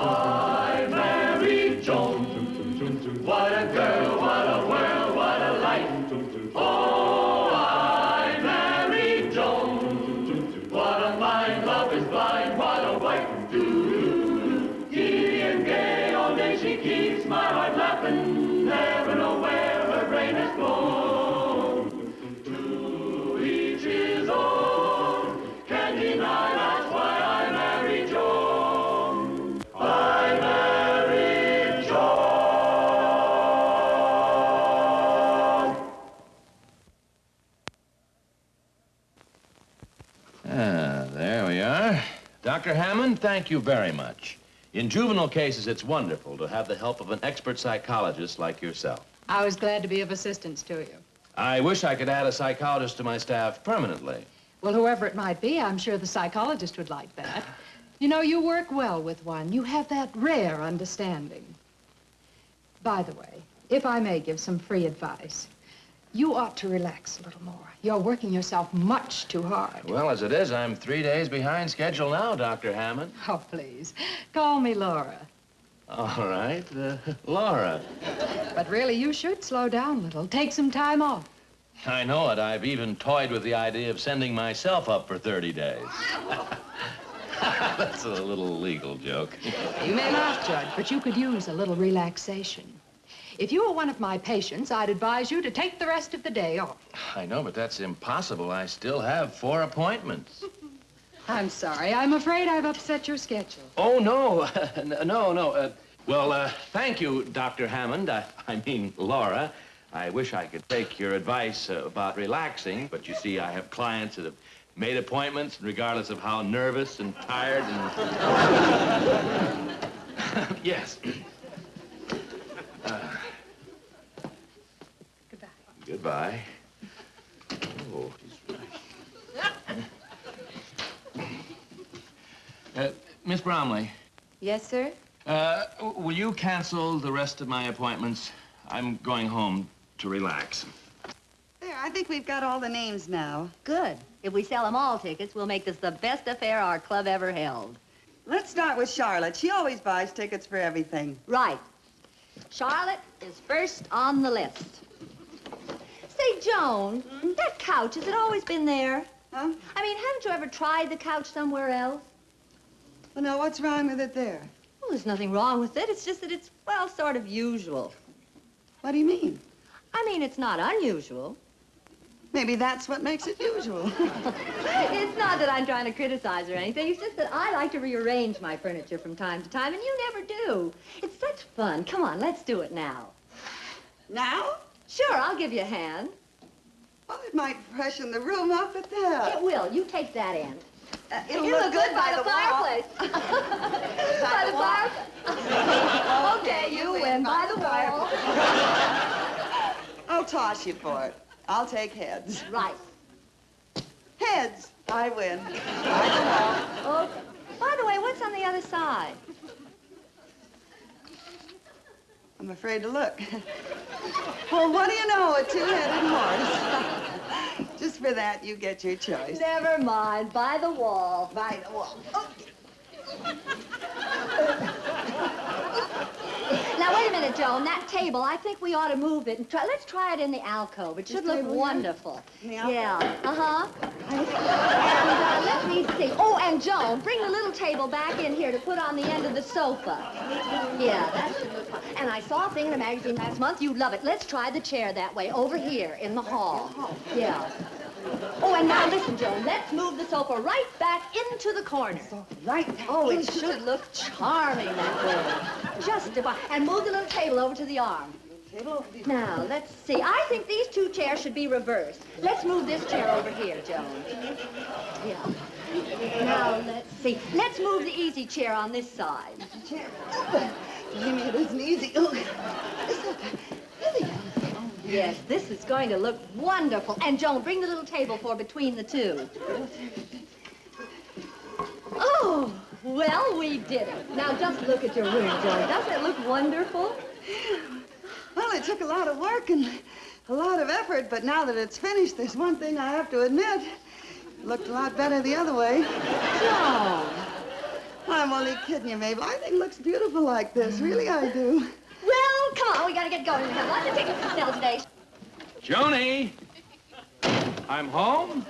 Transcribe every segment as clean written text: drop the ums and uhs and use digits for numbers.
I married Joan. What a girl, what a world, what a life. Oh, I married Joan. What a mind, love is blind, what a wife. Giddy and gay, all day she keeps my heart laughing. Never know where her brain has flown. To each his own. Can't deny that's why I married Joan. I married Joan. There we are. Dr. Hammond, thank you very much. In juvenile cases, it's wonderful to have the help of an expert psychologist like yourself. I was glad to be of assistance to you. I wish I could add a psychologist to my staff permanently. Well, whoever it might be, I'm sure the psychologist would like that. You know, you work well with one. You have that rare understanding. By the way, if I may give some free advice, you ought to relax a little more. You're working yourself much too hard. Well, as it is, I'm 3 days behind schedule now, Dr. Hammond. Oh, please. Call me Laura. All right, Laura. But really, you should slow down a little. Take some time off. I know it. I've even toyed with the idea of sending myself up for 30 days. That's a little legal joke. You may laugh, Judge, but you could use a little relaxation. If you were one of my patients, I'd advise you to take the rest of the day off. I know, but that's impossible. I still have 4 appointments. I'm sorry. I'm afraid I've upset your schedule. Oh, no. No. Well, thank you, Dr. Hammond. I mean, Laura. I wish I could take your advice about relaxing, but you see, I have clients that have made appointments regardless of how nervous and tired and... Yes. Goodbye. Oh, he's right. Miss Bromley. Yes, sir? Will you cancel the rest of my appointments? I'm going home to relax. There, I think we've got all the names now. Good. If we sell them all tickets, we'll make this the best affair our club ever held. Let's start with Charlotte. She always buys tickets for everything. Right. Charlotte is first on the list. Say, Joan, that couch, has it always been there? Huh? I mean, haven't you ever tried the couch somewhere else? Well, now, what's wrong with it there? Well, there's nothing wrong with it. It's just that it's, well, sort of usual. What do you mean? I mean, it's not unusual. Maybe that's what makes it usual. It's not that I'm trying to criticize or anything. It's just that I like to rearrange my furniture from time to time, and you never do. It's such fun. Come on, let's do it now. Now? Sure, I'll give you a hand. Well, it might freshen the room up at that. It will. You take that end. It'll look good by the fireplace. By the fireplace. Okay, you win by the wall. I'll toss you for it. I'll take heads. Right. Heads. I win. By the wall. Okay. By the way, what's on the other side? I'm afraid to look. Well, what do you know, a two-headed horse. Just for that, you get your choice. Never mind. By the wall. By the wall. Oh. Now, wait a minute, Joan. That table, I think we ought to move it and try. Let's try it in the alcove. It should look wonderful. In the alcove? Yeah. Uh-huh. And let me see. Oh, and Joan, bring the little table back in here to put on the end of the sofa. Yeah, that should look fine. And I saw a thing in a magazine last month. You'd love it. Let's try the chair that way, over here in the hall. Yeah. Oh, and now listen, Joan. Let's move the sofa right back into the corner. Right. Oh, it should look charming that way. Just about. And move the little table over to the arm. Now, let's see. I think these 2 chairs should be reversed. Let's move this chair over here, Joan. Yeah. Now, let's see. Let's move the easy chair on this side. Believe me, it isn't easy. Oh. Yes, this is going to look wonderful. And, Joan, bring the little table for between the 2. Oh, well, we did it. Now, just look at your room, Joan. Doesn't it look wonderful? Well, it took a lot of work and a lot of effort, but now that it's finished, there's one thing I have to admit. It looked a lot better the other way. Joan. I'm only kidding you, Mabel. I think it looks beautiful like this. Really, I do. Well, come on, we gotta get going. We have lots of tickets to sell today. Joni! I'm home?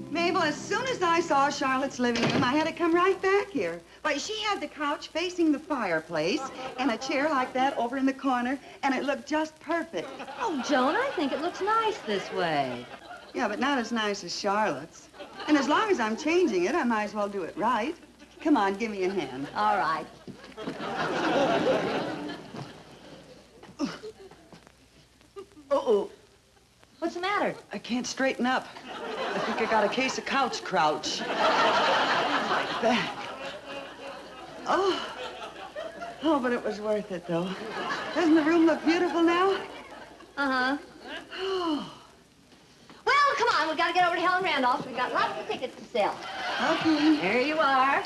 Mabel, as soon as I saw Charlotte's living room, I had to come right back here. Why, she had the couch facing the fireplace and a chair like that over in the corner, and it looked just perfect. Oh, Joan, I think it looks nice this way. Yeah, but not as nice as Charlotte's. And as long as I'm changing it, I might as well do it right. Come on, give me a hand. All right. Uh-oh. What's the matter? I can't straighten up. I think I got a case of couch crouch. My back. Oh. Oh, but it was worth it, though. Doesn't the room look beautiful now? Uh-huh. Oh. Well, come on, we gotta get over to Helen Randolph's. We got lots of tickets to sell. Okay. Here you are.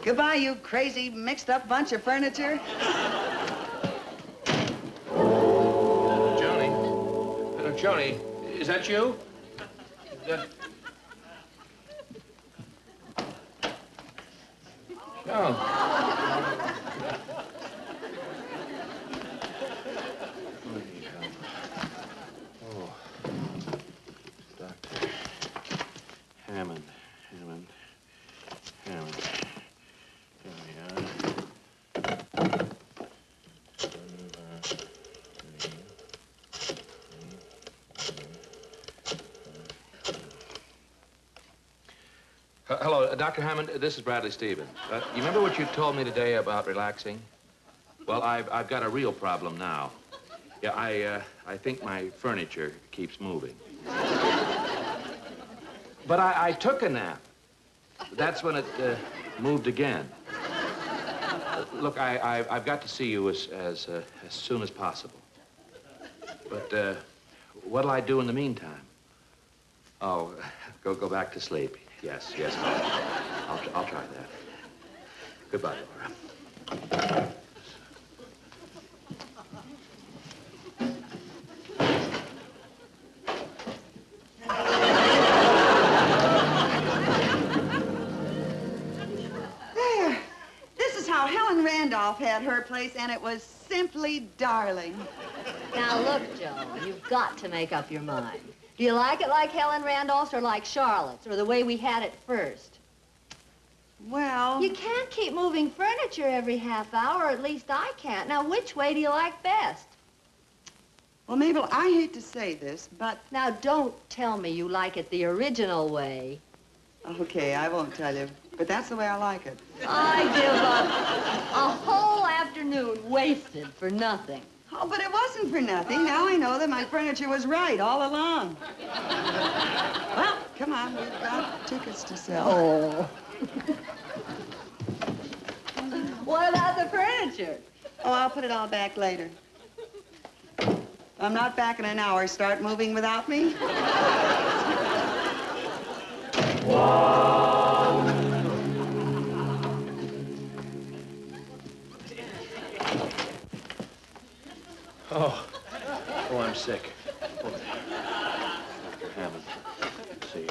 Goodbye, you crazy, mixed-up bunch of furniture. Joni, is that you? Oh. Oh. Dr. Hammond. There we are. Hello, Dr. Hammond, this is Bradley Stevens. You remember what you told me today about relaxing? Well, I've got a real problem now. Yeah, I think my furniture keeps moving. But I took a nap. That's when it moved again. Look, I've got to see you as soon as possible. But what'll I do in the meantime? Oh, go back to sleep. Yes, I'll try that. Goodbye, Laura. There. This is how Helen Randolph had her place, and it was simply darling. Now, look, Joan, you've got to make up your mind. Do you like it like Helen Randolph's or like Charlotte's, or the way we had it first? Well... You can't keep moving furniture every half hour, or at least I can't. Now, which way do you like best? Well, Mabel, I hate to say this, but... Now, don't tell me you like it the original way. Okay, I won't tell you, but that's the way I like it. I give up. A whole afternoon wasted for nothing. Oh, but it wasn't for nothing. Now I know that my furniture was right all along. Well, come on, we've got tickets to sell. Oh. What about the furniture? Oh, I'll put it all back later. I'm not back in an hour. Start moving without me? Oh, I'm sick. Oh, Dr. Hammond. Let's see.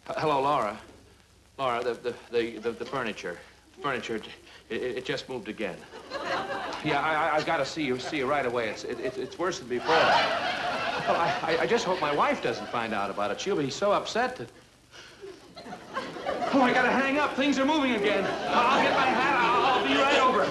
Hello, Laura. Laura, the furniture. It just moved again. Yeah, I've got to see you right away. It's worse than before. Well, I just hope my wife doesn't find out about it. She'll be so upset that... Oh, I gotta hang up. Things are moving again. I'll get my hat. I'll be right over.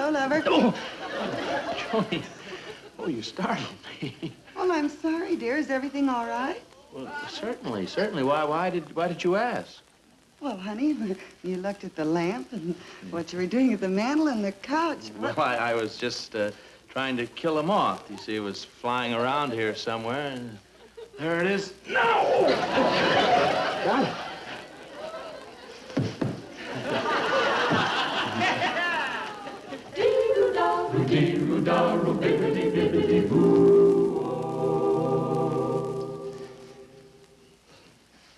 Hello, lover. Oh, Joan. Oh, you startled me. Well, I'm sorry, dear. Is everything all right? Well, certainly. Why did you ask? Well, honey, you looked at the lamp and what you were doing at the mantel and the couch. Well, I was just trying to kill a moth. You see, it was flying around here somewhere, and there it is. No! Got it.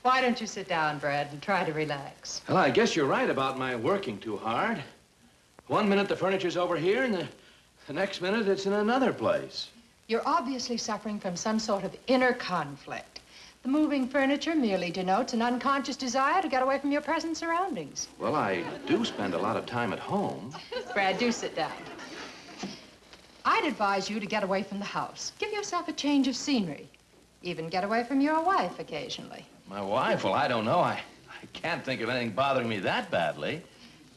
Why don't you sit down, Brad, and try to relax? Well, I guess you're right about my working too hard. One minute the furniture's over here, and the next minute it's in another place. You're obviously suffering from some sort of inner conflict. The moving furniture merely denotes an unconscious desire to get away from your present surroundings. Well, I do spend a lot of time at home. Brad, do sit down. I'd advise you to get away from the house. Give yourself a change of scenery. Even get away from your wife occasionally. My wife? Well, I don't know. I can't think of anything bothering me that badly.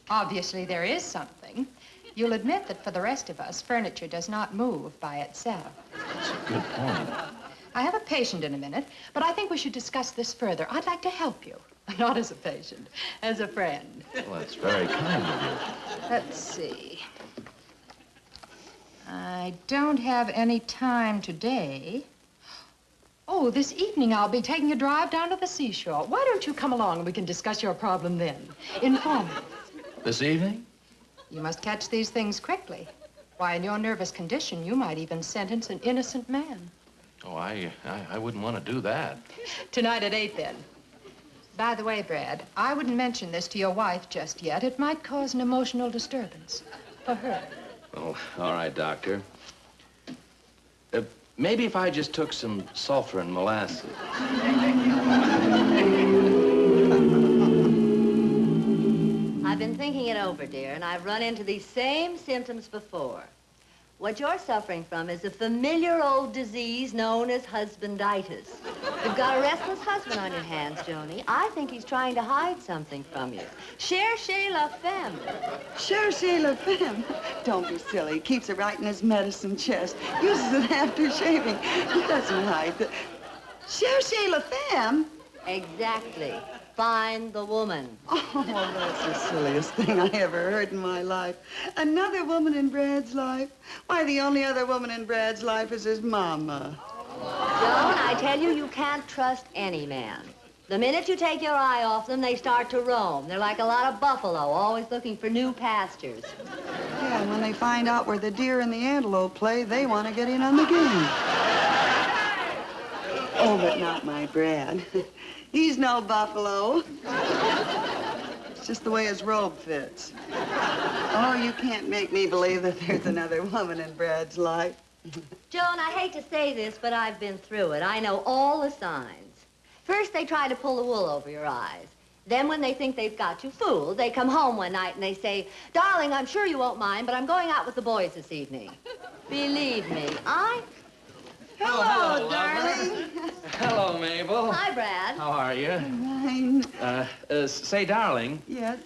Obviously, there is something. You'll admit that for the rest of us, furniture does not move by itself. That's a good point. I have a patient in a minute, but I think we should discuss this further. I'd like to help you. Not as a patient, as a friend. Well, that's very kind of you. Let's see. I don't have any time today. Oh, this evening I'll be taking a drive down to the seashore. Why don't you come along and we can discuss your problem then? Inform me. This evening? You must catch these things quickly. Why, in your nervous condition, you might even sentence an innocent man. Oh, I wouldn't want to do that. Tonight at 8, then. By the way, Brad, I wouldn't mention this to your wife just yet. It might cause an emotional disturbance for her. Well, all right, Doctor. Maybe if I just took some sulfur and molasses. I've been thinking it over, dear, and I've run into these same symptoms before. What you're suffering from is a familiar old disease known as husbanditis. You've got a restless husband on your hands, Joni. I think he's trying to hide something from you. Cherchez la femme. Cherchez la femme. Don't be silly. Keeps it right in his medicine chest. Uses it after shaving. He doesn't hide the... Cherchez la femme? Exactly. Find the woman. Oh, that's the silliest thing I ever heard in my life. Another woman in Brad's life? Why, the only other woman in Brad's life is his mama. Joan, I tell you, you can't trust any man. The minute you take your eye off them, they start to roam. They're like a lot of buffalo, always looking for new pastures. Yeah, and when they find out where the deer and the antelope play, they want to get in on the game. Oh, but not my Brad. He's no buffalo. It's just the way his robe fits. Oh, you can't make me believe that there's another woman in Brad's life. Joan, I hate to say this, but I've been through it. I know all the signs. First, they try to pull the wool over your eyes. Then, when they think they've got you fooled, they come home one night and they say, "Darling, I'm sure you won't mind, but I'm going out with the boys this evening." Believe me, Hello, darling. Hello, Mabel. Hi, Brad. How are you? Fine. Say, darling, Yes.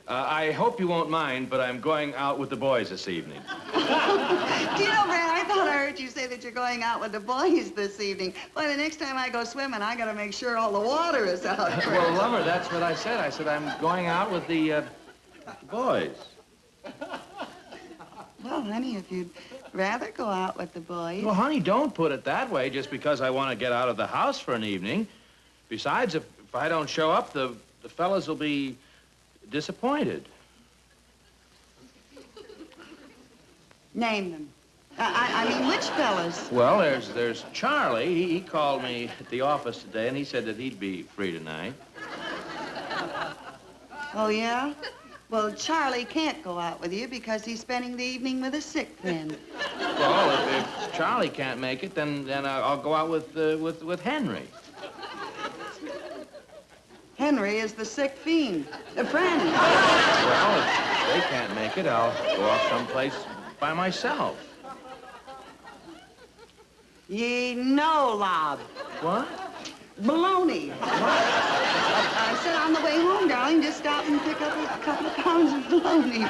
I hope you won't mind, but I'm going out with the boys this evening. Do you know, Brad, I thought I heard you say that you're going out with the boys this evening. Boy, the next time I go swimming, I gotta make sure all the water is out. Well, lover, that's what I said. I said I'm going out with the boys. Well, honey, if you'd rather go out with the boys. Well, honey, don't put it that way just because I want to get out of the house for an evening. Besides, if I don't show up, the fellas will be disappointed. Name them. I mean, which fellas? Well, there's Charlie. He called me at the office today, and he said that he'd be free tonight. Oh, yeah? Well, Charlie can't go out with you because he's spending the evening with a sick friend. Well, if Charlie can't make it, then I'll go out with Henry. Henry is the sick fiend, a friend. Well, if they can't make it, I'll go off someplace by myself. Ye know, Lob. What? Baloney. I said on the way home, darling, just stop and pick up a couple of pounds of bologna.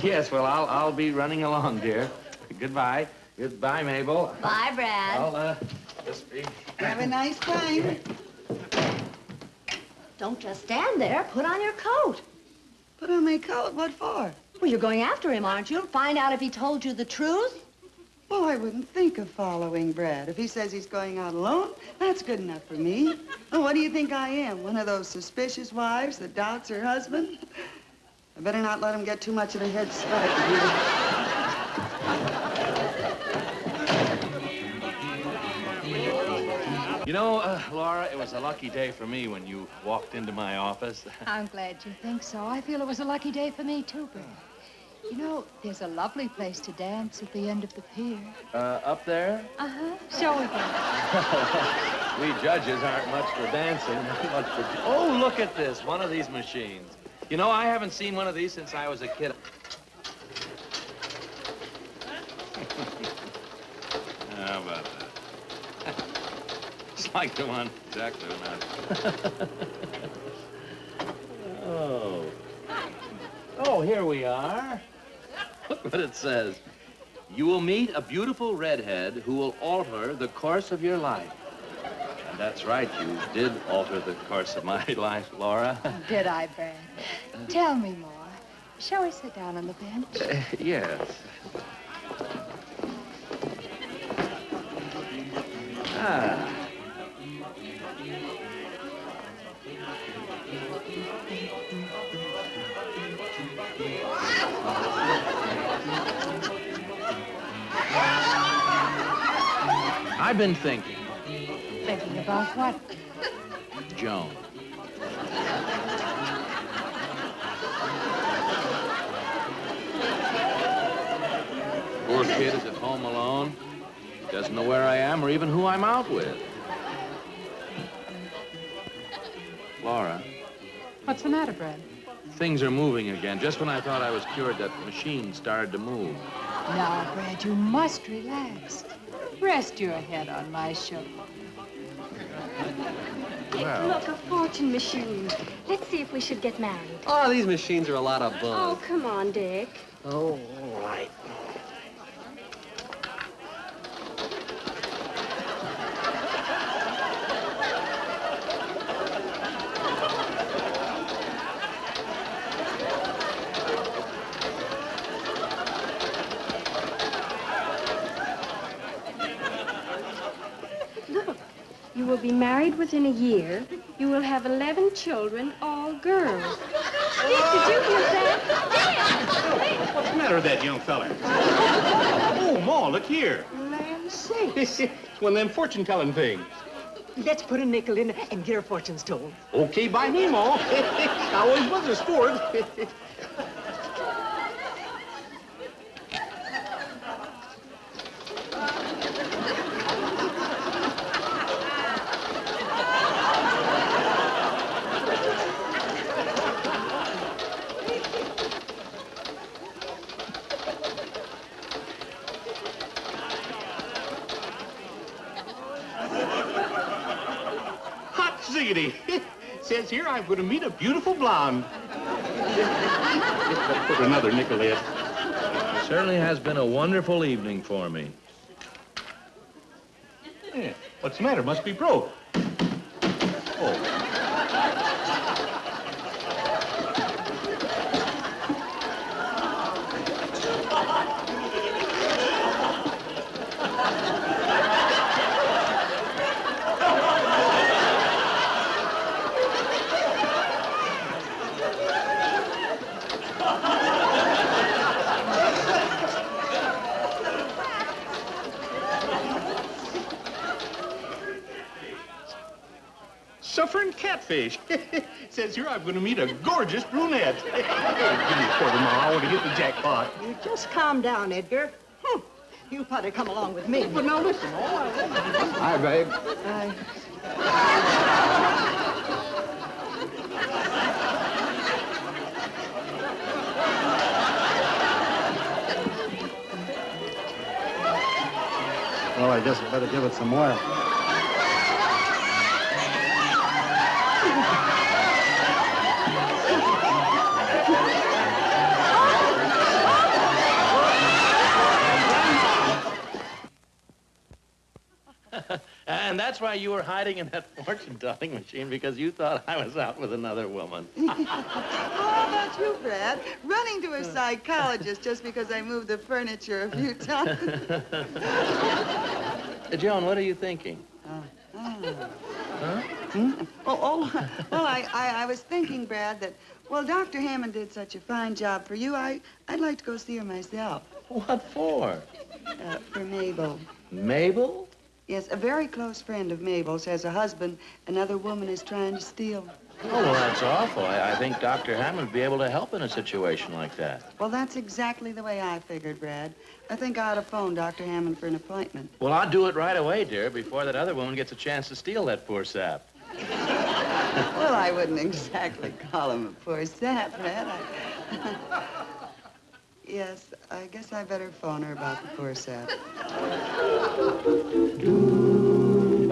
Yes, well, I'll be running along, dear. Goodbye. Goodbye, Mabel. Bye, Brad. I'll just be... Have a nice time. Don't just stand there. Put on your coat. Put on my coat. What for? Well, you're going after him, aren't you? Find out if he told you the truth. Well, I wouldn't think of following Brad. If he says he's going out alone, that's good enough for me. Oh, what do you think I am? One of those suspicious wives that doubts her husband? I better not let him get too much of a head start. You know, Laura, it was a lucky day for me when you walked into my office. I'm glad you think so. I feel it was a lucky day for me, too, Brad. You know, there's a lovely place to dance at the end of the pier. Up there? Uh-huh. Shall we go? We judges aren't much for dancing, not much for... Oh, look at this, one of these machines. You know, I haven't seen one of these since I was a kid. How about that? It's like the one exactly when Oh. Oh, here we are. Look what it says. You will meet a beautiful redhead who will alter the course of your life. And that's right, you did alter the course of my life, Laura. Did I, Brad? Tell me more. Shall we sit down on the bench? Yes. Ah. I've been thinking. Thinking about what? Joan. Poor kid is at home alone. Doesn't know where I am or even who I'm out with. Laura. What's the matter, Brad? Things are moving again. Just when I thought I was cured, that machine started to move. Now, Brad, you must relax. Rest your head on my shoulder. Well. Look, a fortune machine. Let's see if we should get married. Oh, these machines are a lot of Oh, bug. come on, Dick. Oh, all right. Look, you will be married within a year. You will have 11 children, all girls. Dick, did you hear that? What's the matter with that young feller? Oh, Ma, look here. Land sakes. It's one of them fortune-telling things. Let's put a nickel in and get our fortunes told. Okay, by me, Ma. I always was a sport. Hot ziggity. Says here I'm going to meet a beautiful blonde. Put another nickel in. Certainly has been a wonderful evening for me. Yeah, what's the matter? Must be broke. Oh. Suffering catfish. Says here I'm going to meet a gorgeous brunette. Hey, give me a quarter, Ma. I want to hit the jackpot. You just calm down, Edgar. You better come along with me. But now listen, Ma. Hi, babe. Well, I guess I better give it some oil. And that's why you were hiding in that fortune-telling machine, because you thought I was out with another woman. How about you, Brad? Running to a psychologist just because I moved the furniture a few times. Joan, what are you thinking? Huh? Well, I was thinking, Brad, that, well, Dr. Hammond did such a fine job for you, I'd like to go see her myself. What for? For Mabel. Mabel? Yes, a very close friend of Mabel's has a husband another woman is trying to steal. Oh, well, that's awful. I think Dr. Hammond would be able to help in a situation like that. Well, that's exactly the way I figured, Brad. I think I ought to phone Dr. Hammond for an appointment. Well, I'll do it right away, dear, before that other woman gets a chance to steal that poor sap. Well, I wouldn't exactly call him a poor sap, Brad. Yes, I guess I better phone her about the poor sap.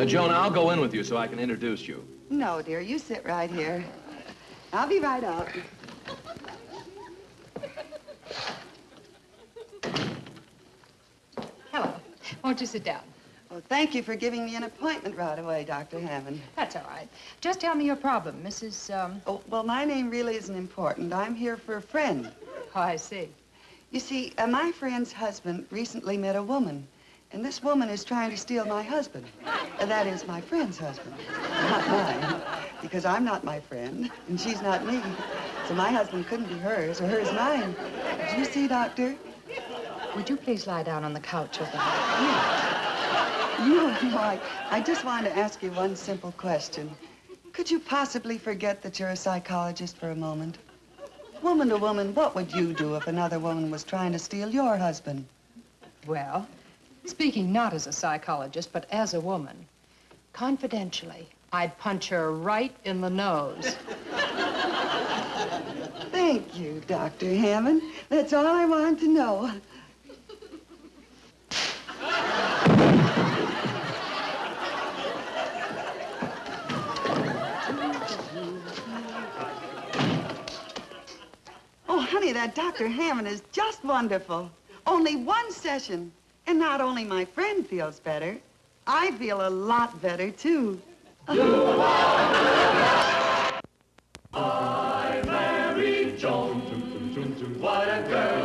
Joan, I'll go in with you so I can introduce you. No, dear, you sit right here. I'll be right out. Hello. Won't you sit down? Well, thank you for giving me an appointment right away, Dr. Hammond. That's all right. Just tell me your problem, Mrs. Oh, well, my name really isn't important. I'm here for a friend. Oh, I see. You see, my friend's husband recently met a woman, and this woman is trying to steal my husband. That is, my friend's husband, not mine, because I'm not my friend, and she's not me. So my husband couldn't be hers, or hers mine. Do you see, Doctor? Would you please lie down on the couch over there? No, I just wanted to ask you one simple question. Could you possibly forget that you're a psychologist for a moment? Woman to woman, what would you do if another woman was trying to steal your husband? Well, speaking not as a psychologist, but as a woman, confidentially, I'd punch her right in the nose. Thank you, Dr. Hammond. That's all I wanted to know. Oh, honey, that Dr. Hammond is just wonderful. Only one session. And not only my friend feels better, I feel a lot better, too. I married Joan. What a girl.